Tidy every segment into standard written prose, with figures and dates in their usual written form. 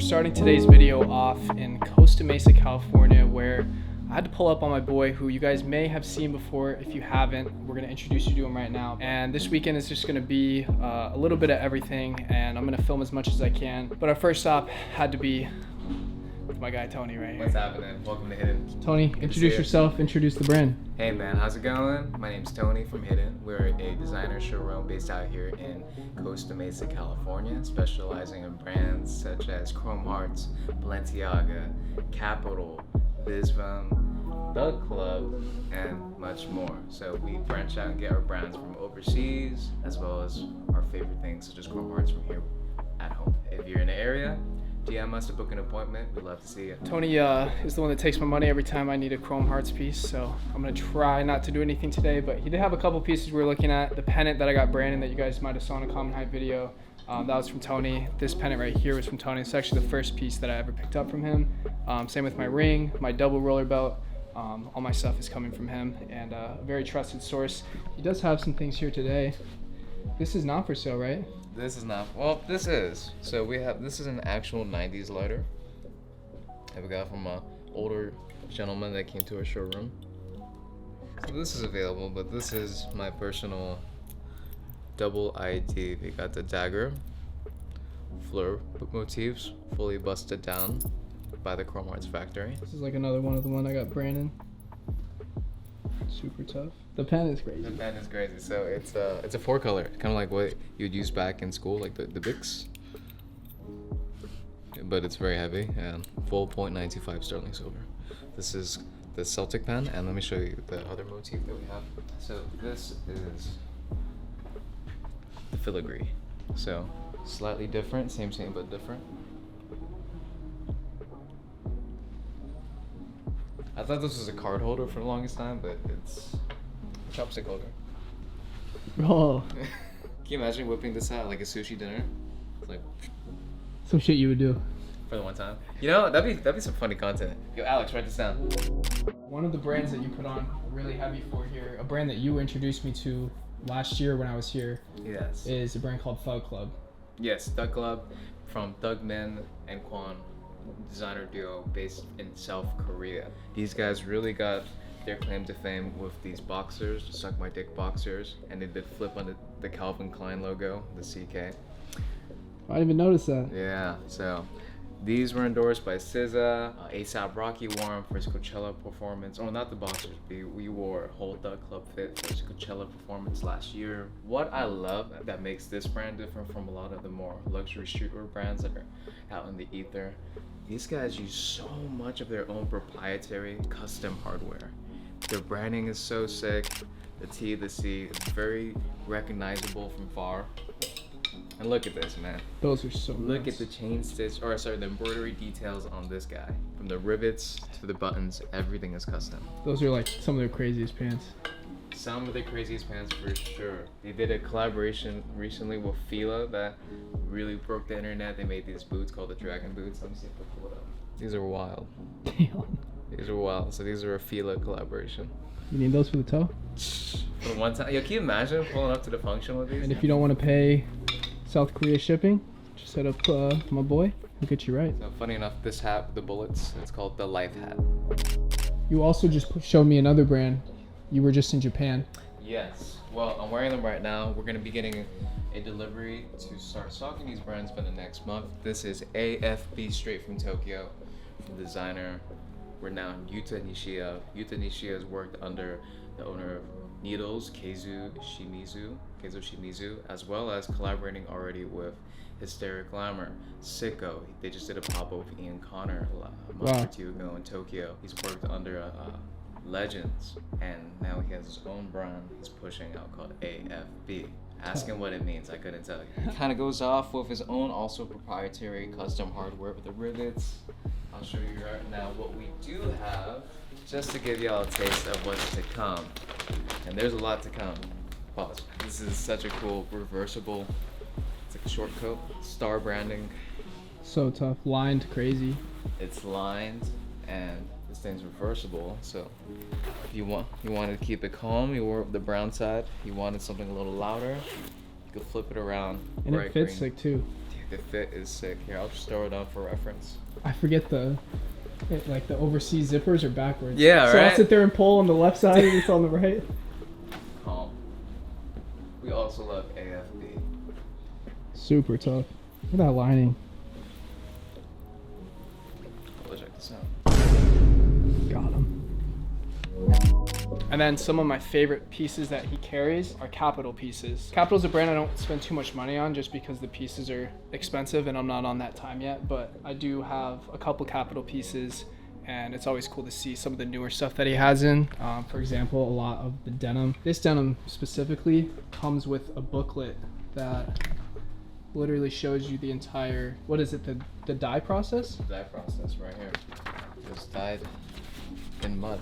starting today's video off in Costa Mesa, California, where I had to pull up on my boy who you guys may have seen before. If you haven't, we're gonna introduce you to him right now. And this weekend is just gonna be a little bit of everything, and I'm gonna film as much as I can. But our first stop had to be with my guy Tony right here. What's happening? Welcome to Hidden. Tony, introduce yourself, introduce the brand. Hey man, how's it going? My name's Tony from Hidden. We're a designer showroom based out here in Costa Mesa, California, specializing in brands such as Hcromart, Balenciaga, Kapital, Visvim, The Club, and much more. So we branch out and get our brands from overseas, as well as our favorite things such as Hcromarts from here at home. If you're in the area, DM us to book an appointment. We'd love to see you. Tony is the one that takes my money every time I need a Chrome Hearts piece, so I'm gonna try not to do anything today, but he did have a couple pieces we were looking at. The pennant that I got Brandon that you guys might have saw in a Common Hype video, that was from Tony. This pennant right here was from Tony. It's actually the first piece that I ever picked up from him. Same with my ring, my double roller belt. All my stuff is coming from him, and a very trusted source. He does have some things here today. This is not for sale, right? This is not, well, this is. So this is an actual 90s lighter that we got from an older gentleman that came to our showroom. So this is available, but this is my personal double ID. We got the dagger, fleur motifs, fully busted down by the Hcromarts factory. This is like another one of the one I got Brandon. Super tough. The pen is crazy. The pen is crazy. So it's a 4-color, kind of like what you'd use back in school, like the Bics. But it's very heavy and full 0.925 sterling silver. This is the Celtic pen, and let me show you the other motif that we have. So this is the filigree. So slightly different, same but different. I thought this was a card holder for the longest time, but it's a chopstick holder. Oh. Can you imagine whipping this out like a sushi dinner? It's like Some shit you would do. for the one time. You know, that'd be some funny content. Yo, Alex, write this down. One of the brands that you put on really heavy for here, a brand that you introduced me to last year when I was here, Yes. is a brand called Thug Club. Yes, Thug Club from Thug Min and Kwon, designer duo based in South Korea. These guys really got their claim to fame with these boxers, the Suck My Dick boxers, and they did flip on the Calvin Klein logo, the CK. I didn't even notice that. Yeah, so these were endorsed by SZA, A$AP Rocky wore them for his Coachella performance. Oh, not the boxers, we wore a whole Thug Club fit for his Coachella performance last year. What I love that makes this brand different from a lot of the more luxury streetwear brands that are out in the ether, these guys use so much of their own proprietary custom hardware. Their branding is so sick. The T, the C, it's very recognizable from far. And look at this, man. Those are so Look nice. at the chain stitch, or sorry, the embroidery details on this guy. From the rivets to the buttons, everything is custom. Those are like some of their craziest pants. Some of the craziest pants for sure. They did a collaboration recently with Fila that really broke the internet. They made these boots called the Dragon Boots. Let me see if I pull it up. These are wild. These are wild. So these are a Fila collaboration. You need those for the toe? For one time, yo, can you imagine pulling up to the function with these? And if you don't want to pay South Korea shipping, just hit up my boy. He'll get you right. So funny enough, this hat with the bullets, it's called the Life Hat. You also just showed me another brand. You were just in Japan. Yes. Well, I'm wearing them right now. We're gonna be getting a delivery to start stocking these brands for the next month. This is AFB straight from Tokyo, from designer renowned Yuta Nishida. Yuta Nishida has worked under the owner of Needles, Keizo Shimizu, as well as collaborating already with Hysteric Glamour, Sicko. They just did a pop-up with Ian Connor a month or two ago in Tokyo. He's worked under Legends, and now he has his own brand he's pushing out called AFB. Ask him what it means, I couldn't tell you. He kind of goes off with his own also proprietary custom hardware with the rivets. I'll show you right now what we do have, just to give y'all a taste of what's to come. And there's a lot to come. Pause. This is such a cool reversible, it's like a short coat, star branding. So tough, lined, crazy. It's lined and this thing's reversible, so if you wanted to keep it calm, you wore the brown side. You wanted something a little louder, you could flip it around. And it fits green. like too. Dude, The fit is sick. Here, I'll just throw it up for reference. I forget the overseas zippers are backwards. Yeah, so right? I'll sit there and pull on the left side and it's on the right. Calm. We also love AFB. Super tough. Look at that lining. Let's check this out. Got him. And then some of my favorite pieces that he carries are Kapital pieces. Kapital's a brand I don't spend too much money on just because the pieces are expensive and I'm not on that time yet, but I do have a couple Kapital pieces and it's always cool to see some of the newer stuff that he has in. For example, a lot of the denim. This denim specifically comes with a booklet that literally shows you the entire, what is it, the dye process? The dye process right here. It was dyed in mud.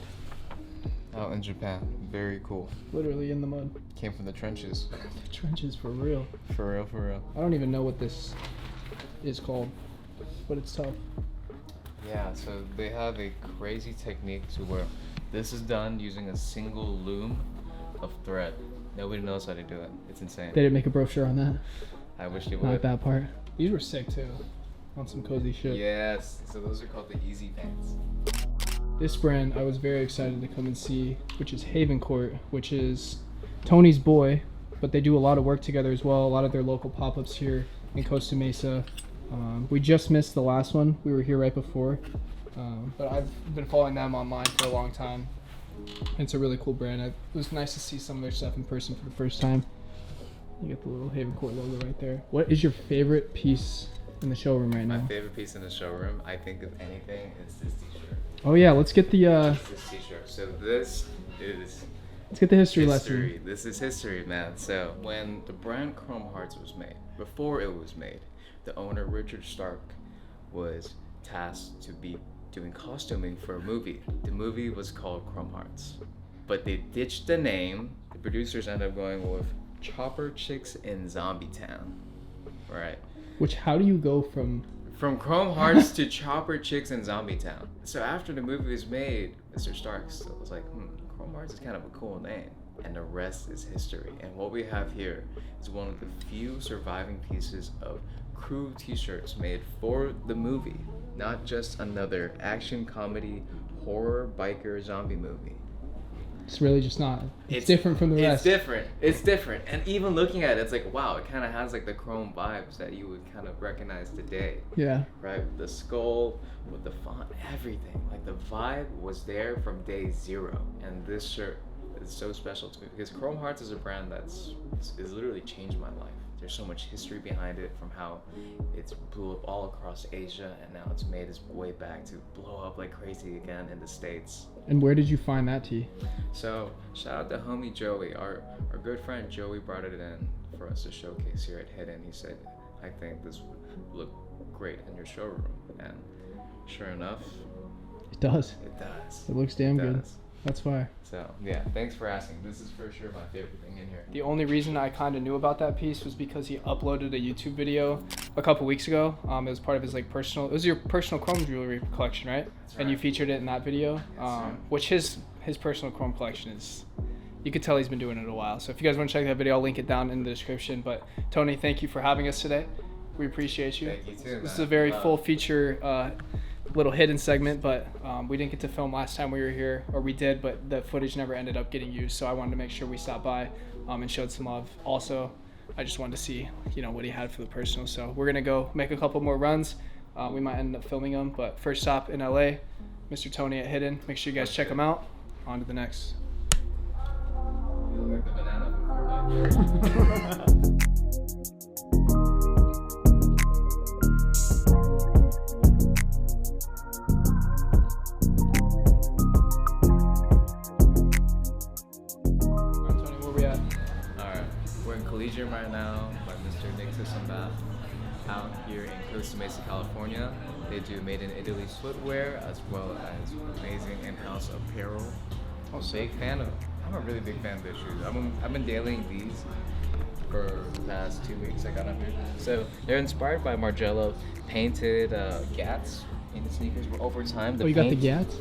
Out in Japan. Very cool. Literally in the mud. Came from the trenches. The trenches for real. For real, for real. I don't even know what this is called, but it's tough. Yeah, so they have a crazy technique to where this is done using a single loom of thread. Nobody knows how to do it. It's insane. They didn't make a brochure on that. I wish they would. Not that part. These were sick too. On some cozy shit. Yes. So those are called the Easy Pants. This brand I was very excited to come and see, which is Haven Court, which is Tony's boy, but they do a lot of work together as well. A lot of their local pop-ups here in Costa Mesa. We just missed the last one. We were here right before, but I've been following them online for a long time. It's a really cool brand. It was nice to see some of their stuff in person for the first time. You get the little Haven Court logo right there. What is your favorite piece in the showroom right now? My favorite piece in the showroom, I think of anything, is this t-shirt. Oh yeah, let's get the This t-shirt. So this is let's get the history history. lesson. This is history, man. So when the brand Chrome Hearts was made, before it was made, the owner Richard Stark was tasked to be doing costuming for a movie. The movie was called Chrome Hearts, but they ditched the name. The producers ended up going with Chopper Chicks in Zombie Town. Right. Which, how do you go from Chrome Hearts to Chopper Chicks in Zombie Town? So after the movie was made, Mr. Stark still was like, Chrome Hearts is kind of a cool name. And the rest is history. And what we have here is one of the few surviving pieces of crew t-shirts made for the movie. Not just another action comedy, horror, biker, zombie movie. It's really just not. It's different from the rest. It's different. And even looking at it, it's like, wow, it kind of has like the Chrome vibes that you would kind of recognize today. Yeah. Right? With the skull, with the font, everything. Like the vibe was there from day zero. And this shirt is so special to me because Chrome Hearts is a brand that's literally changed my life. There's so much history behind it, from how it's blew up all across Asia and now it's made its way back to blow up like crazy again in the States. And where did you find that tee? So shout out to homie Joey. Our good friend Joey brought it in for us to showcase here at Hidden. He said, I think this would look great in your showroom. And sure enough, It does. it does. It looks damn good. does. That's fire. So yeah, thanks for asking. This is for sure my favorite thing in here. The only reason I kind of knew about that piece was because he uploaded a YouTube video a couple weeks ago. It was part of his like personal. It was your personal chrome jewelry collection, right? That's And you right. featured it in that video. Yes, sir. Which his personal chrome collection is. You could tell he's been doing it a while. So if you guys want to check that video, I'll link it down in the description. But Tony, thank you for having us today. We appreciate you. Thank you too. This is man. a very full feature. Little hidden segment, but we didn't get to film last time we were here, or we did, but the footage never ended up getting used, so I wanted to make sure we stopped by and showed some love. Also, I just wanted to see what he had for the personal, so we're gonna go make a couple more runs. We might end up filming them, but first stop in LA, Mr. Tony at Hidden. Make sure you guys check him out. On to the next. You look like the banana from Fortnite. Collegium right now by Mr. Nick Tissenbath out here in Costa Mesa, California. They do made in Italy footwear as well as amazing in-house apparel. I'm a big fan of. I'm a really big fan of their shoes. I've been dailying these for the past 2 weeks. I got them here. So they're inspired by Margiela painted Gats painted sneakers. But over time, You got the Gats?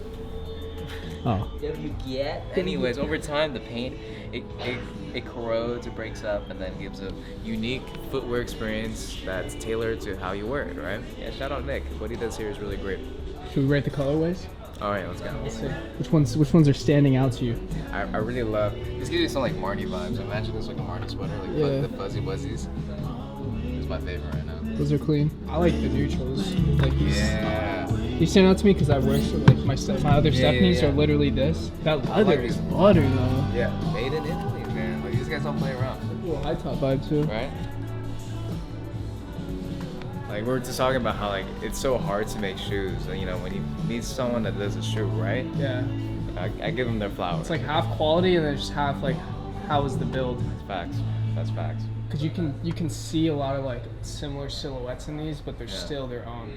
Oh. WGet. Anyways, over time, the paint, it corrodes, it breaks up, and then gives a unique footwear experience that's tailored to how you wear it, right? Yeah, shout out Nick. What he does here is really great. Should we rate the colorways? All right, let's go. Let's see. Which ones are standing out to you? I really love, this gives you some like Marty vibes. Imagine this like a Marty sweater, like the fuzzy wuzzies. It's my favorite right now. Those are clean. I like the neutrals. Like these. Yeah. These stand out to me because I wear so like my other Stepneys are literally this. That leather is butter though. Yeah, made in Italy, man. Like these guys don't play around. A little high top vibe too. Right? Like we were just talking about how like it's so hard to make shoes. You know, when you meet someone that does a shoe right, Yeah. I give them their flowers. It's like half quality and then just half like how is the build. It's facts. That's facts. Because you can see a lot of like similar silhouettes in these, but they're still their own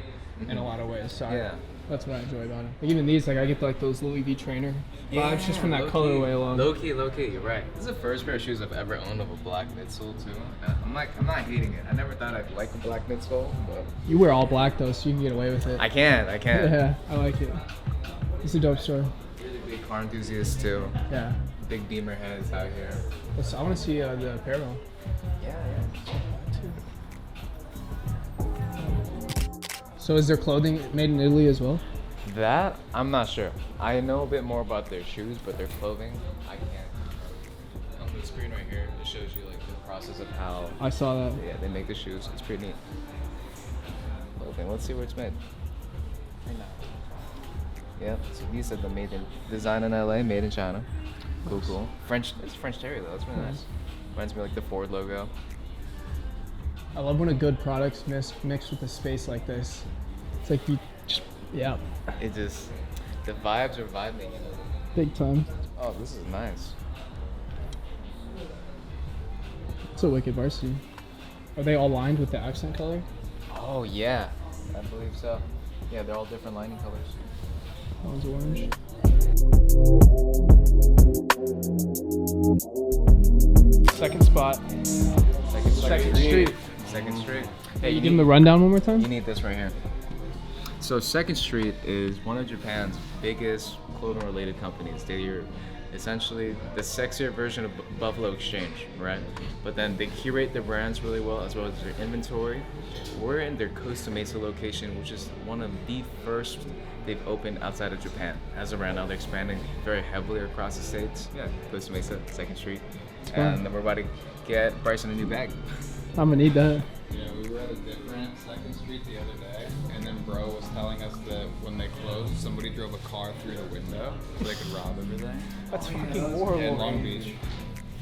in a lot of ways. So that's what I enjoy about it. Like even these, like I get like those Louis V trainer vibes just from that colorway alone. Low key, you're right. This is the first pair of shoes I've ever owned of a black midsole too. I'm not hating it. I never thought I'd like a black midsole, but You wear all black though, so you can get away with it. I can. Yeah, I like it. It's a dope store. Really big car enthusiast too. Yeah. Big beamer heads out here. I want to see the apparel. Yeah. So is their clothing made in Italy as well? That I'm not sure. I know a bit more about their shoes, but their clothing I can't. On the screen right here, it shows you like the process of how. I saw that. Yeah, they make the shoes. It's pretty neat. Clothing. Let's see where it's made. Yeah. So he said the made in design in LA, made in China. Cool. French. It's French Terry though. That's really nice. Reminds me of like the Ford logo. I love when a good product's mixed with a space like this. It's like you just, It just, the vibes are vibing, you know. big time. Oh, this is nice. It's a wicked varsity. Are they all lined with the accent color? Oh yeah, I believe so. Yeah, they're all different lining colors. That one's orange. Second spot. Second Street. Second Street. Hey, you give them the rundown one more time? You need this right here. So Second Street is one of Japan's biggest clothing-related companies. They're essentially the sexier version of Buffalo Exchange, right? But then they curate their brands really well as their inventory. We're in their Costa Mesa location, which is one of the first they've opened outside of Japan. As of right now, they're expanding very heavily across the states. Yeah, Costa Mesa, Second Street. And then we're about to get Bryson a new bag. I'm gonna need that. Yeah, we were at a different Second Street the other day, and then bro was telling us that when they closed, somebody drove a car through the window so they could rob everything. That's fucking horrible. Yeah, in Long Beach.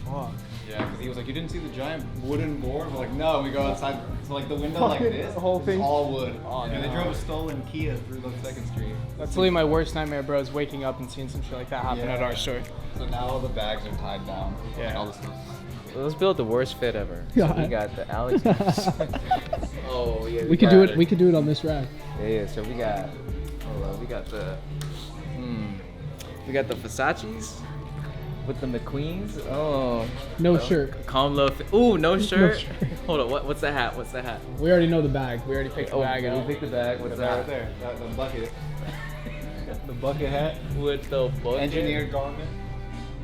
Fuck. Yeah, because he was like, you didn't see the giant wooden board? We're like, no, we go outside, so like the window like this, The whole thing? it's all wood. Oh, and they no. drove a stolen Kia through the Second Street. That's literally my worst nightmare, bro, is waking up and seeing some shit like that happen at our store. So now all the bags are tied down. Yeah. Like all the stuff. Let's build the worst fit ever. Yeah. So we got the Alex. Oh yeah. We could do it. We could do it on this rack. Yeah. So we got. Hold on. We got the. We got the Versace's with the McQueens. Oh. No shirt. Calm low. Ooh, no shirt. shirt. Hold on. What's the hat? What's the hat? We already know the bag. We already picked the bag we out. picked the bag. What's The that? bag right there, the bucket. The bucket hat. With the bucket. Engineered garment.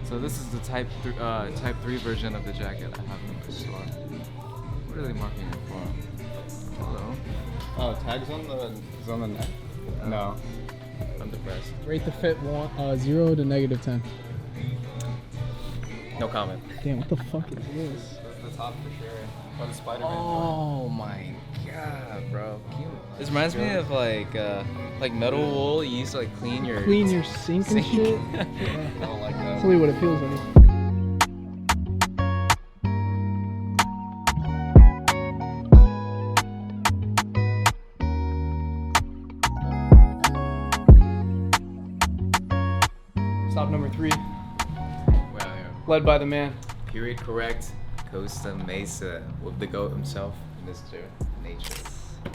So this is the type 3 version of the jacket I have in the store. What are they marking it for? Hello. Oh, tags on the neck? No. I'm depressed. Rate the fit 0 to -10. No comment. Damn, what the fuck is this? The top for sure. Oh, the Spider-Man. Oh my god, bro. This reminds me of like metal wool you used to like clean your sink and shit? I don't like that. That's really what it feels like. Stop number 3, Well, here. led by the man. Period correct. Costa Mesa with the goat himself, Mr. Nature.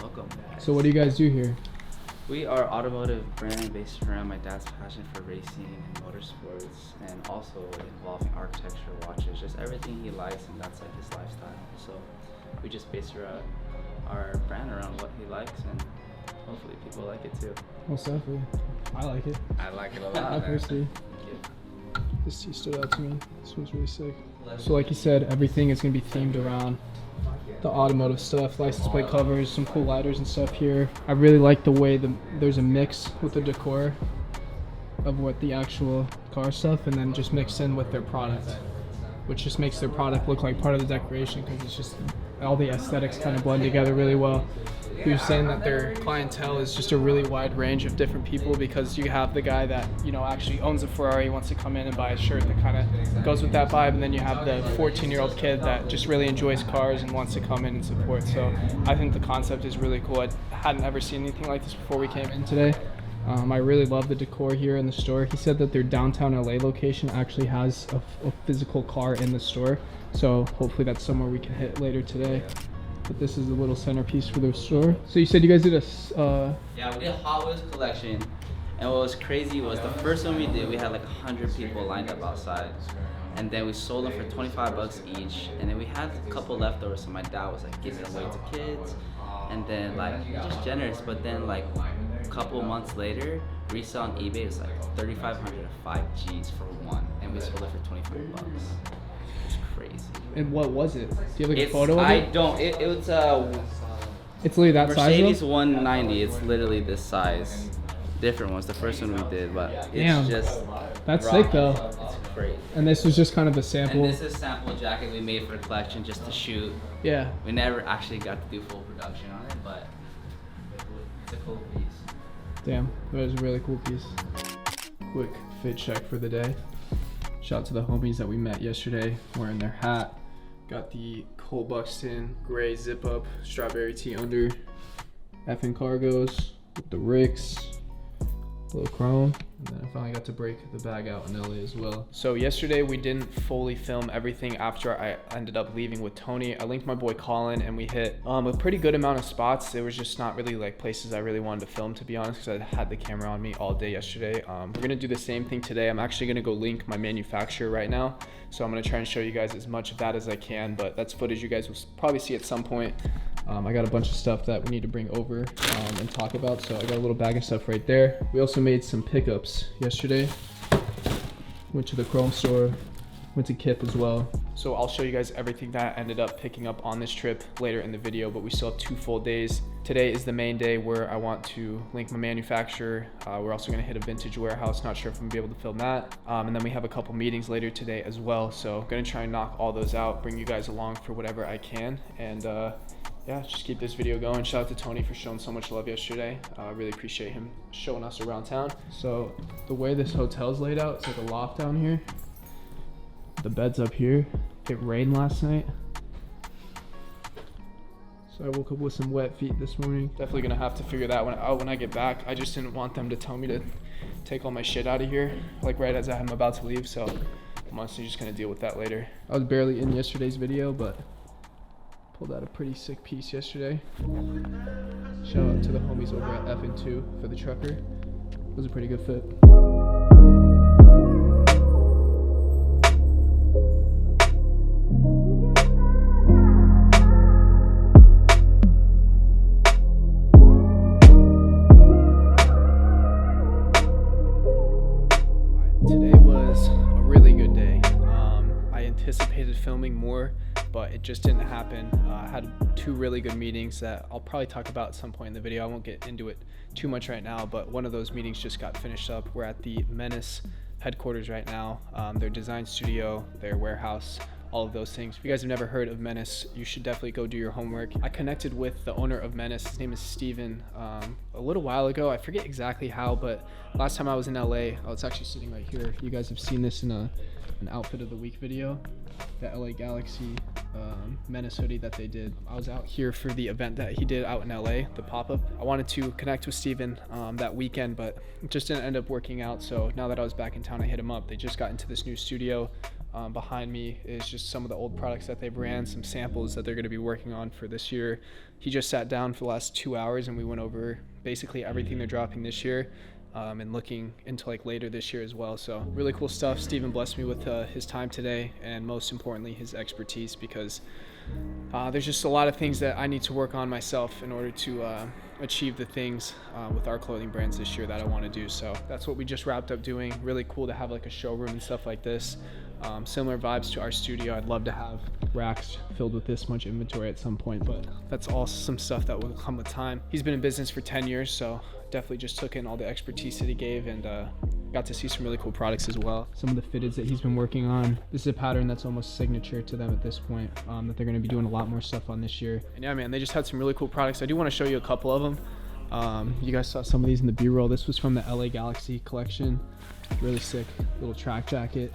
Welcome. So what do you guys do here? We are automotive brand based around my dad's passion for racing and motorsports, and also involving architecture, watches, just everything he likes, and that's like his lifestyle. So we just base our brand around what he likes, and hopefully people like it too. Most definitely. I like it. I like it a I lot. personally. This tee stood out to me. This one's really sick. So like you said, everything is going to be themed around the automotive stuff, license plate covers, some cool lighters and stuff here. I really like the way there's a mix with the decor of what the actual car stuff, and then just mixed in with their product, which just makes their product look like part of the decoration, because it's just all the aesthetics kind of blend together really well. He was saying that their clientele is just a really wide range of different people, because you have the guy that, you know, actually owns a Ferrari, wants to come in and buy a shirt that kind of goes with that vibe, and then you have the 14-year-old kid that just really enjoys cars and wants to come in and support. So I think the concept is really cool. I hadn't ever seen anything like this before we came in today. I really love the decor here in the store. He said that their downtown LA location actually has a physical car in the store, so hopefully that's somewhere we can hit later today. But this is the little centerpiece for their store. So you said you guys did Yeah, we did a Hot Wheels collection, and what was crazy was the first one we did, we had like 100 people lined up outside, and then we sold them for 25 bucks each, and then we had a couple leftovers, so my dad was like giving them away to kids, and then like just generous. But then like a couple months later, resale on eBay is like 3,500 to 5 G's for one, and we sold it for 25 bucks. It's crazy. and what was it? Do you have like a It's, photo of I it? don't. It was It's literally that Mercedes size though? 190. It's literally this size. Different ones. The first one we did, but it's Damn. just. That's rocky. sick though. It's crazy. And this was just kind of a sample. And this is a sample jacket we made for the collection just to shoot. Yeah. We never actually got to do full production on it, but it's a cool piece. Damn, that was a really cool piece. Quick fit check for the day. Shout out to the homies that we met yesterday, wearing their hat. Got the Cole Buxton gray zip up strawberry tee under. effing cargos with the Ricks. Little chrome, and then I finally got to break the bag out in LA as well. So yesterday we didn't fully film everything after I ended up leaving with Tony. I linked my boy Colin and we hit a pretty good amount of spots. There was just not really like places I really wanted to film, to be honest, because I had the camera on me all day yesterday. We're gonna do the same thing today. I'm actually gonna go link my manufacturer right now. So I'm gonna try and show you guys as much of that as I can, but that's footage you guys will probably see at some point. I got a bunch of stuff that we need to bring over and talk about. So I got a little bag of stuff right there. We also made some pickups yesterday. Went to the Chrome store, went to Kith as well. So I'll show you guys everything that I ended up picking up on this trip later in the video, but we still have 2 full days. Today is the main day where I want to link my manufacturer. We're also gonna hit a vintage warehouse. Not sure if I'm gonna be able to film that. And then we have a couple meetings later today as well. So gonna try and knock all those out, bring you guys along for whatever I can. And yeah, just keep this video going. Shout out to Tony for showing so much love yesterday. I really appreciate him showing us around town. So the way this hotel's laid out, it's like a loft down here. The bed's up here. It rained last night, so I woke up with some wet feet this morning. Definitely gonna have to figure that one out when I get back. I just didn't want them to tell me to take all my shit out of here, like right as I'm about to leave, so I'm honestly just gonna deal with that later. I was barely in yesterday's video, but pulled out a pretty sick piece yesterday. Shout out to the homies over at F&2 for the trucker. It was a pretty good fit. Today was a really good day. I anticipated filming more, but it just didn't happen. I had 2 really good meetings that I'll probably talk about at some point in the video. I won't get into it too much right now, but one of those meetings just got finished up. We're at the Menace headquarters right now, their design studio, their warehouse, all of those things. If you guys have never heard of Menace, you should definitely go do your homework. I connected with the owner of Menace. His name is Steven, a little while ago. I forget exactly how, but last time I was in LA, oh, it's actually sitting right here. You guys have seen this in an outfit of the week video, the LA Galaxy Menace hoodie that they did. I was out here for the event that he did out in LA, the pop-up. I wanted to connect with Steven that weekend, but it just didn't end up working out. So now that I was back in town, I hit him up. They just got into this new studio. Behind me is just some of the old products that they've ran, some samples that they're going to be working on for this year. He just sat down for the last 2 hours and we went over basically everything they're dropping this year. and looking into like later this year as well. So really cool stuff. Steven blessed me with his time today, and most importantly his expertise, because there's just a lot of things that I need to work on myself in order to achieve the things with our clothing brands this year that I want to do. So that's what we just wrapped up doing. Really cool to have like a showroom and stuff like this. Similar vibes to our studio. I'd love to have racks filled with this much inventory at some point, but that's all some stuff that will come with time. He's been in business for 10 years, so definitely just took in all the expertise that he gave, and got to see some really cool products as well. Some of the fitteds that he's been working on. This is a pattern that's almost signature to them at this point, that they're going to be doing a lot more stuff on this year. And yeah, man, they just had some really cool products. I do want to show you a couple of them. You guys saw some of these in the B-roll. This was from the LA Galaxy collection. Really sick little track jacket.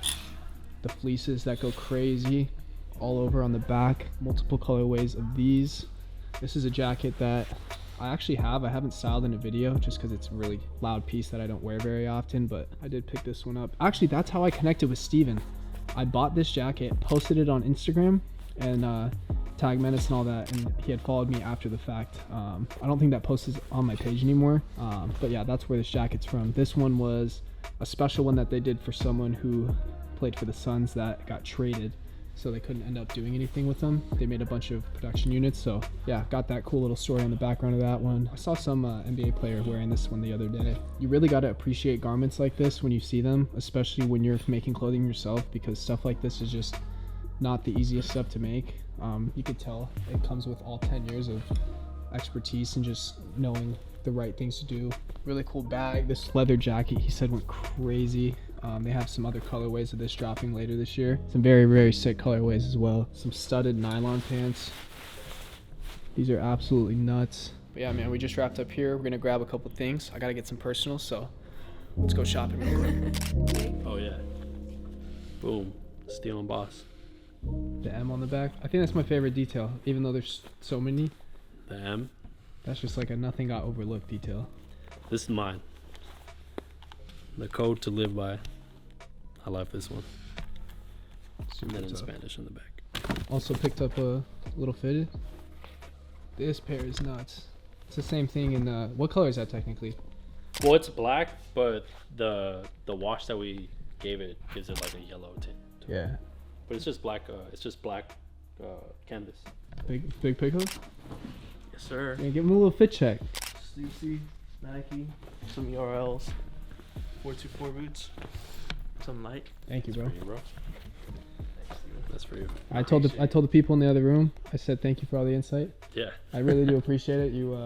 The fleeces that go crazy all over on the back. Multiple colorways of these. This is a jacket that I actually have. I haven't styled in a video just because it's a really loud piece that I don't wear very often, but I did pick this one up. Actually, that's how I connected with Steven. I bought this jacket, posted it on Instagram, and tagged Menace and all that, and he had followed me after the fact. I don't think that post is on my page anymore, but yeah, that's where this jacket's from. This one was a special one that they did for someone who played for the Suns that got traded, so they couldn't end up doing anything with them. They made a bunch of production units, so yeah, got that cool little story on the background of that one. I saw some NBA player wearing this one the other day. You really got to appreciate garments like this when you see them, especially when you're making clothing yourself, because stuff like this is just not the easiest stuff to make. You could tell it comes with all 10 years of expertise and just knowing the right things to do. Really cool bag. This leather jacket, he said, went crazy. They have some other colorways of this dropping later this year. Some very, very sick colorways as well. Some studded nylon pants. These are absolutely nuts. But yeah, man, we just wrapped up here. We're gonna grab a couple things. I gotta get some personals, so let's go shopping real quick. Oh yeah. Boom. Steel and Boss. The M on the back. I think that's my favorite detail, even though there's so many. The M. That's just like a nothing got overlooked detail. This is mine. The code to live by. I love this one. And then in Spanish on the back. Also picked up a little fitted. This pair is nuts. It's the same thing in what color is that technically? Well, it's black, but the wash that we gave it gives it like a yellow tint. Yeah. But it's just black. It's just black canvas. Big pickup? Yes, sir. Yeah, give him a little fit check. Stussy, Nike, some URLs, 424 boots, some light. Thank you, bro. For you, bro. That's for you. I told the people in the other room, I said thank you for all the insight. Yeah. I really do appreciate it. You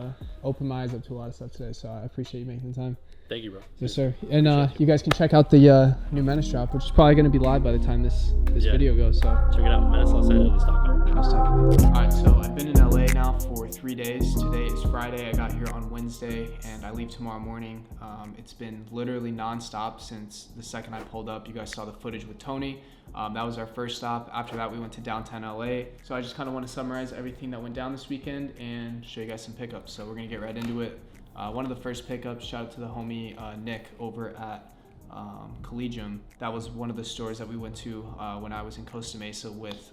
opened my eyes up to a lot of stuff today, so I appreciate you making the time. Thank you, bro. Yes, sir. And you guys can check out the new Menace drop, which is probably going to be live by the time this video goes. So check it out, MenaceLosAngeles.com. most definitely. All right, so I've been in LA now for 3 days. Today is Friday. I got here on Wednesday, and I leave tomorrow morning. It's been literally nonstop since the second I pulled up. You guys saw the footage with Tony. That was our first stop. After that, we went to downtown LA. So I just kind of want to summarize everything that went down this weekend and show you guys some pickups. So we're going to get right into it. One of the first pickups, shout out to the homie Nick over at Collegium. That was one of the stores that we went to when I was in Costa Mesa with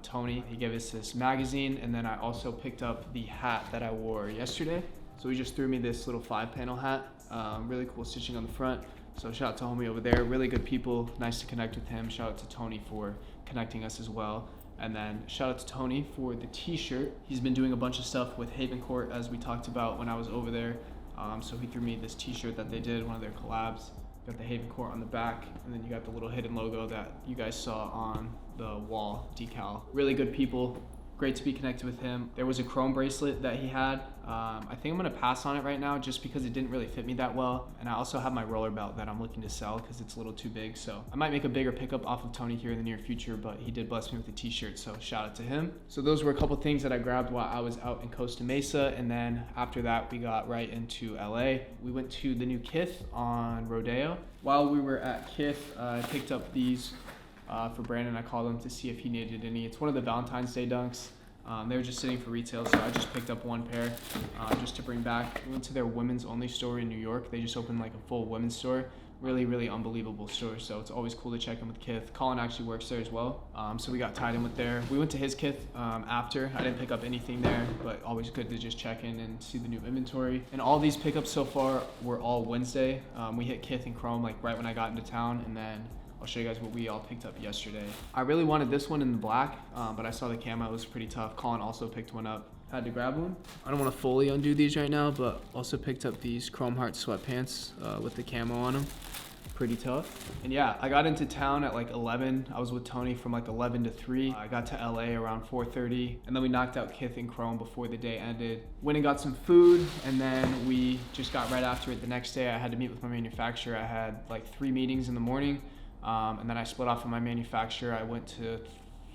Tony. He gave us this magazine, and then I also picked up the hat that I wore yesterday. So he just threw me this little 5-panel hat. Really cool stitching on the front. So shout out to homie over there. Really good people. Nice to connect with him. Shout out to Tony for connecting us as well. And then shout out to Tony for the t-shirt. He's been doing a bunch of stuff with Haven Court, as we talked about when I was over there. So he threw me this t-shirt that they did, one of their collabs. Got the Haven Court on the back, and then you got the little hidden logo that you guys saw on the wall decal. Really good people. Great to be connected with him. There was a chrome bracelet that he had. I think I'm gonna pass on it right now just because it didn't really fit me that well. And I also have my roller belt that I'm looking to sell because it's a little too big. So I might make a bigger pickup off of Tony here in the near future, but he did bless me with a t-shirt, so shout out to him. So those were a couple things that I grabbed while I was out in Costa Mesa. And then after that, we got right into LA. We went to the new Kith on Rodeo. While we were at Kith, I picked up these for Brandon. I called him to see if he needed any. It's one of the Valentine's Day dunks. They were just sitting for retail, so I just picked up one pair just to bring back. We went to their women's only store in New York. They just opened like a full women's store. really unbelievable store. So it's always cool to check in with Kith. Colin actually works there as well. So we got tied in with there. We went to his Kith after. I didn't pick up anything there, but always good to just check in and see the new inventory. And all these pickups so far were all Wednesday. We hit Kith and Chrome like right when I got into town, and then I'll show you guys what we all picked up yesterday. I really wanted this one in the black, but I saw the camo, it was pretty tough. Colin also picked one up. Had to grab one. I don't want to fully undo these right now, but also picked up these Hcromart sweatpants with the camo on them. Pretty tough. And yeah, I got into town at like 11. I was with Tony from like 11 to 3. I got to LA around 4:30, and then we knocked out Kith and Chrome before the day ended. Went and got some food, and then we just got right after it the next day. I had to meet with my manufacturer. I had like 3 meetings in the morning, and then I split off from my manufacturer. I went to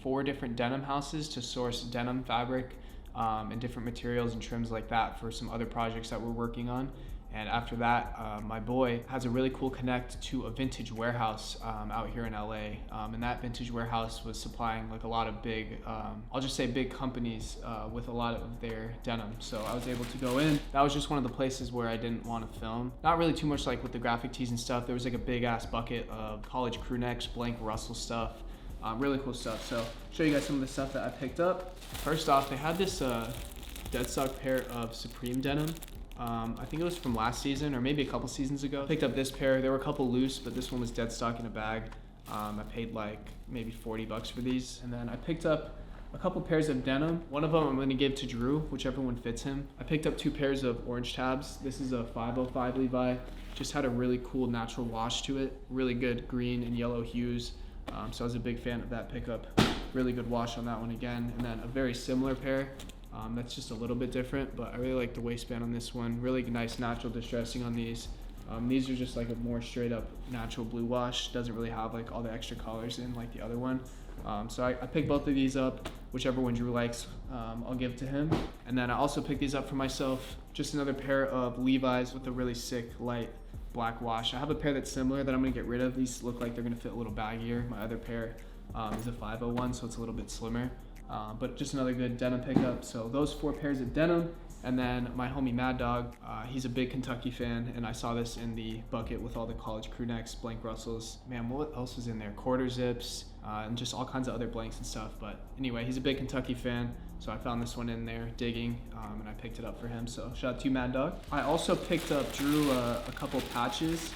4 different denim houses to source denim fabric and different materials and trims like that for some other projects that we're working on. And after that, my boy has a really cool connect to a vintage warehouse out here in LA. And that vintage warehouse was supplying like a lot of big, I'll just say big companies with a lot of their denim. So I was able to go in. That was just one of the places where I didn't want to film. Not really too much like with the graphic tees and stuff. There was like a big ass bucket of college crew necks, blank Russell stuff. Really cool stuff. So show you guys some of the stuff that I picked up. First off, they had this dead stock pair of Supreme denim. I think it was from last season or maybe a couple seasons ago. Picked up this pair. There were a couple loose, but this one was dead stock in a bag. I paid like maybe 40 bucks for these. And then I picked up a couple pairs of denim. One of them I'm gonna give to Drew, whichever one fits him. I picked up 2 pairs of orange tabs. This is a 505 Levi. Just had a really cool natural wash to it. Really good green and yellow hues. So I was a big fan of that pickup. Really good wash on that one again. And then a very similar pair. That's just a little bit different, but I really like the waistband on this one. Really nice natural distressing on these. These are just like a more straight up natural blue wash. Doesn't really have like all the extra colors in like the other one. So I picked both of these up. Whichever one Drew likes, I'll give to him. And then I also picked these up for myself. Just another pair of Levi's with a really sick light black wash. I have a pair that's similar that I'm gonna get rid of. These look like they're gonna fit a little baggier. My other pair is a 501, so it's a little bit slimmer. But just another good denim pickup. So those 4 pairs of denim. And then my homie Mad Dog, he's a big Kentucky fan, and I saw this in the bucket with all the college crew necks, blank Russells. Man, what else was in there? Quarter zips, and just all kinds of other blanks and stuff. But anyway, he's a big Kentucky fan, so I found this one in there digging, and I picked it up for him. So shout out to you, Mad Dog. I also picked up Drew a couple patches.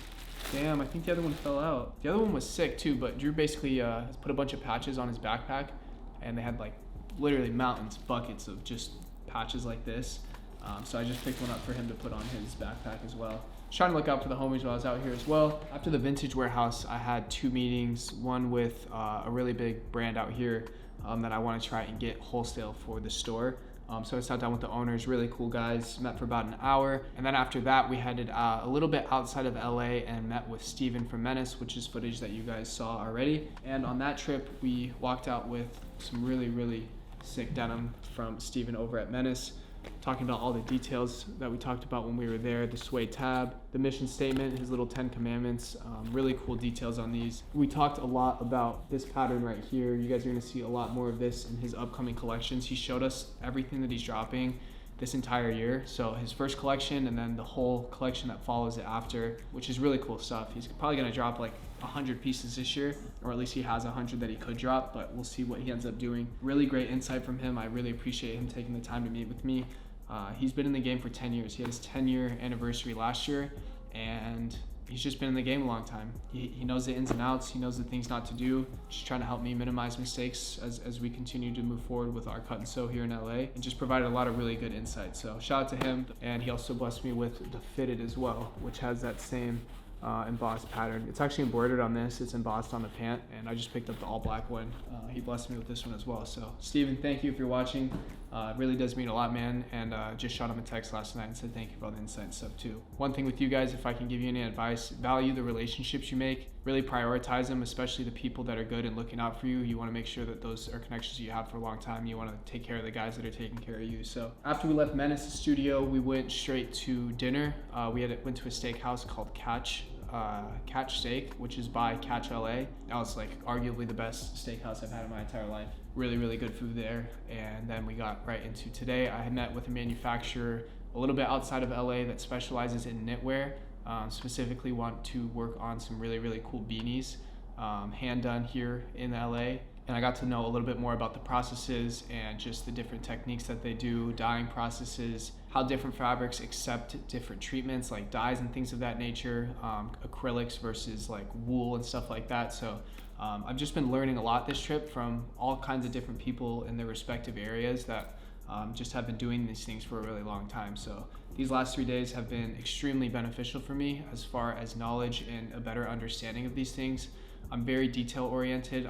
Damn, I think the other one fell out. The other one was sick too, but Drew basically has put a bunch of patches on his backpack, and they had like literally mountains, buckets of just patches like this. So I just picked one up for him to put on his backpack as well. Just trying to look out for the homies while I was out here as well. After the vintage warehouse, I had 2 meetings, one with a really big brand out here that I want to try and get wholesale for the store. So I sat down with the owners, really cool guys, met for about an hour. And then after that, we headed a little bit outside of LA and met with Steven from Menace, which is footage that you guys saw already. And on that trip, we walked out with some really sick denim from Steven over at Menace. Talking about all the details that we talked about when we were there, the suede tab, the mission statement, his little 10 commandments, really cool details on these. We talked a lot about this pattern right here. You guys are gonna see a lot more of this in his upcoming collections. He showed us everything that he's dropping this entire year. So his first collection and then the whole collection that follows it after, which is really cool stuff. He's probably gonna drop like 100 pieces this year, or at least he has 100 that he could drop, but we'll see what he ends up doing. Really great insight from him. I really appreciate him taking the time to meet with me. He's been in the game for 10 years. He had his 10-year anniversary last year, and he's just been in the game a long time. He knows the ins and outs. He knows the things not to do. Just trying to help me minimize mistakes as we continue to move forward with our cut and sew here in LA, and just provided a lot of really good insight. So shout out to him. And he also blessed me with the fitted as well, which has that same embossed pattern. It's actually embroidered on this. It's embossed on the pant, and I just picked up the all black one. He blessed me with this one as well. So Steven, thank you if you're watching. It really does mean a lot, man. And just shot him a text last night and said thank you for all the insight and stuff too. One thing with you guys, if I can give you any advice, value the relationships you make. Really prioritize them, especially the people that are good and looking out for you. You want to make sure that those are connections you have for a long time. You want to take care of the guys that are taking care of you. So after we left Menace's studio, we went straight to dinner. We went to a steakhouse called Catch Steak, which is by Catch LA. That was like arguably the best steakhouse I've had in my entire life. Really good food there. And then we got right into today. I had met with a manufacturer a little bit outside of LA that specializes in knitwear. Specifically want to work on some really cool beanies, hand done here in LA. And I got to know a little bit more about the processes and just the different techniques that they do, dyeing processes, how different fabrics accept different treatments like dyes and things of that nature, acrylics versus like wool and stuff like that. So I've just been learning a lot this trip from all kinds of different people in their respective areas that just have been doing these things for a really long time. So these last 3 days have been extremely beneficial for me as far as knowledge and a better understanding of these things. I'm very detail oriented.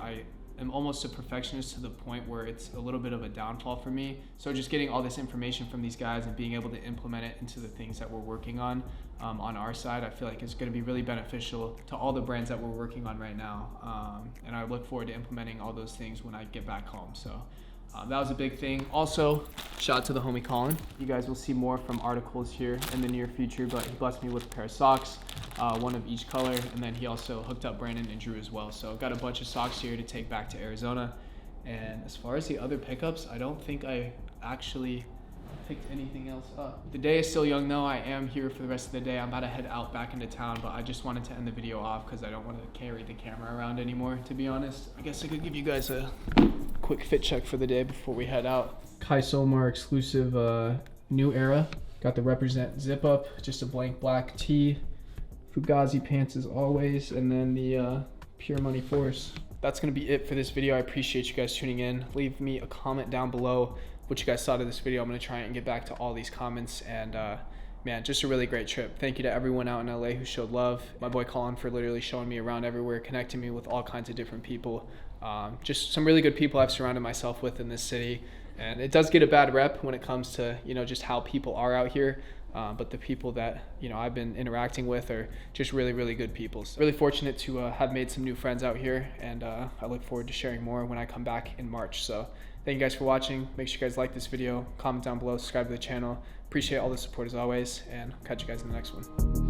I'm almost a perfectionist to the point where it's a little bit of a downfall for me. So just getting all this information from these guys and being able to implement it into the things that we're working on our side, I feel like it's going to be really beneficial to all the brands that we're working on right now. And I look forward to implementing all those things when I get back home. So that was a big thing. Also, shout out to the homie Colin. You guys will see more from articles here in the near future, but he blessed me with a pair of socks, one of each color, and then he also hooked up Brandon and Drew as well. So got a bunch of socks here to take back to Arizona. And as far as the other pickups, I don't think I actually picked anything else up. The day is still young though. I am here for the rest of the day. I'm about to head out back into town, but I just wanted to end the video off because I don't want to carry the camera around anymore, to be honest. I guess I could give you guys a quick fit check for the day before we head out. Hcromart exclusive New Era. Got the Represent zip up, just a blank black tee. Fugazi pants as always, and then the Pure Money Force. That's gonna be it for this video. I appreciate you guys tuning in. Leave me a comment down below what you guys thought of this video. I'm gonna try and get back to all these comments, and man, just a really great trip. Thank you to everyone out in LA who showed love. My boy Colin for literally showing me around everywhere, connecting me with all kinds of different people. Just some really good people I've surrounded myself with in this city. And it does get a bad rep when it comes to, you know, just how people are out here. But the people that, you know, I've been interacting with are just really good people. So really fortunate to have made some new friends out here, and I look forward to sharing more when I come back in March. So thank you guys for watching. Make sure you guys like this video, comment down below, subscribe to the channel. Appreciate all the support as always, and catch you guys in the next one.